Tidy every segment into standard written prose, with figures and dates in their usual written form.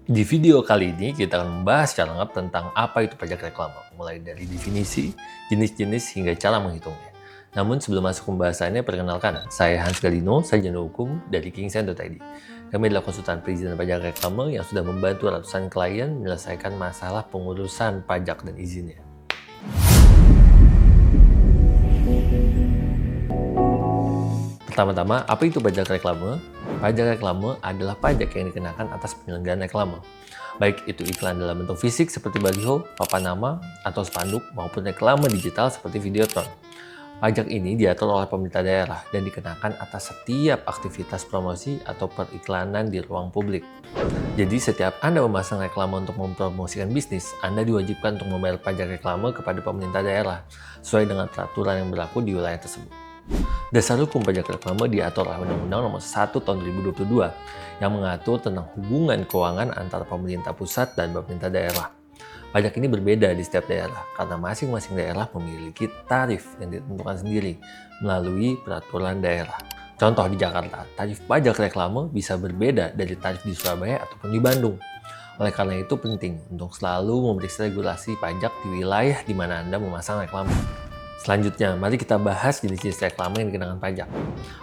Di video kali ini kita akan membahas secara lengkap tentang apa itu pajak reklame, mulai dari definisi, jenis-jenis hingga cara menghitungnya. Namun sebelum masuk pembahasannya, perkenalkan, saya Hans Galino, sarjana hukum dari Kingsen.id. Kami adalah konsultan perizinan pajak reklame yang sudah membantu ratusan klien menyelesaikan masalah pengurusan pajak dan izinnya. Pertama-tama, apa itu pajak reklame? Pajak reklame adalah pajak yang dikenakan atas penyelenggaraan reklame. Baik itu iklan dalam bentuk fisik seperti baliho, papan nama, atau spanduk, maupun reklame digital seperti videotron. Pajak ini diatur oleh pemerintah daerah dan dikenakan atas setiap aktivitas promosi atau periklanan di ruang publik. Jadi setiap Anda memasang reklame untuk mempromosikan bisnis, Anda diwajibkan untuk membayar pajak reklame kepada pemerintah daerah sesuai dengan peraturan yang berlaku di wilayah tersebut. Dasar hukum pajak reklame diatur oleh Undang-Undang Nomor 1 Tahun 2022 yang mengatur tentang hubungan keuangan antara pemerintah pusat dan pemerintah daerah. Pajak ini berbeda di setiap daerah karena masing-masing daerah memiliki tarif yang ditentukan sendiri melalui peraturan daerah. Contoh di Jakarta, tarif pajak reklame bisa berbeda dari tarif di Surabaya ataupun di Bandung. Oleh karena itu penting untuk selalu memeriksa regulasi pajak di wilayah di mana Anda memasang reklame. Selanjutnya, mari kita bahas jenis-jenis reklame yang dikenakan pajak.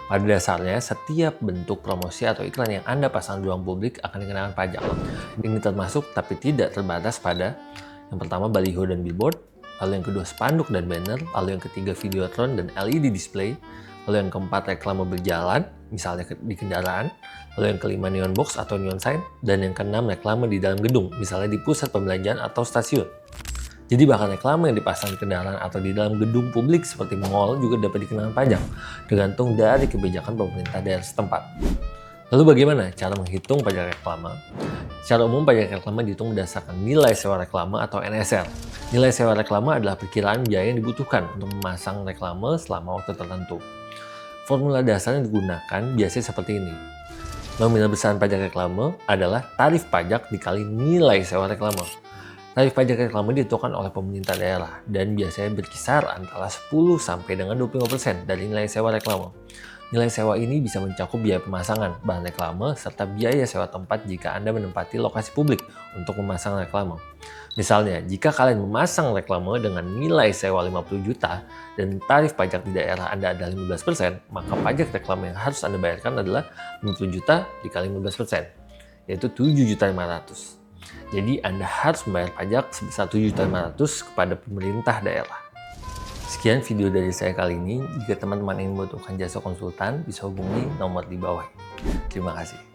Pada dasarnya, setiap bentuk promosi atau iklan yang Anda pasang di ruang publik akan dikenakan pajak. Ini termasuk tapi tidak terbatas pada yang pertama baliho dan billboard, lalu yang kedua spanduk dan banner, lalu yang ketiga videotron dan LED display, lalu yang keempat reklame berjalan, misalnya di kendaraan, lalu yang kelima neon box atau neon sign, dan yang keenam reklame di dalam gedung, misalnya di pusat perbelanjaan atau stasiun. Jadi bahkan reklame yang dipasang di kendaraan atau di dalam gedung publik seperti mall juga dapat dikenakan pajak, tergantung dari kebijakan pemerintah daerah setempat. Lalu bagaimana cara menghitung pajak reklame? Secara umum pajak reklame dihitung berdasarkan nilai sewa reklame atau NSR. Nilai sewa reklame adalah perkiraan biaya yang dibutuhkan untuk memasang reklame selama waktu tertentu. Formula dasar yang digunakan biasanya seperti ini. Nominal besaran pajak reklame adalah tarif pajak dikali nilai sewa reklame. Tarif pajak reklame ditentukan oleh pemerintah daerah dan biasanya berkisar antara 10 sampai dengan 25% dari nilai sewa reklame. Nilai sewa ini bisa mencakup biaya pemasangan, bahan reklame, serta biaya sewa tempat jika Anda menempati lokasi publik untuk memasang reklame. Misalnya, jika kalian memasang reklame dengan nilai sewa 50 juta dan tarif pajak di daerah Anda adalah 15%, maka pajak reklame yang harus Anda bayarkan adalah 50 juta dikali 15%, yaitu 7.500.000. Jadi Anda harus membayar pajak sebesar 7.500.000 kepada pemerintah daerah. Sekian video dari saya kali ini. Jika teman-teman ingin membutuhkan jasa konsultan, bisa hubungi nomor di bawah. Terima kasih.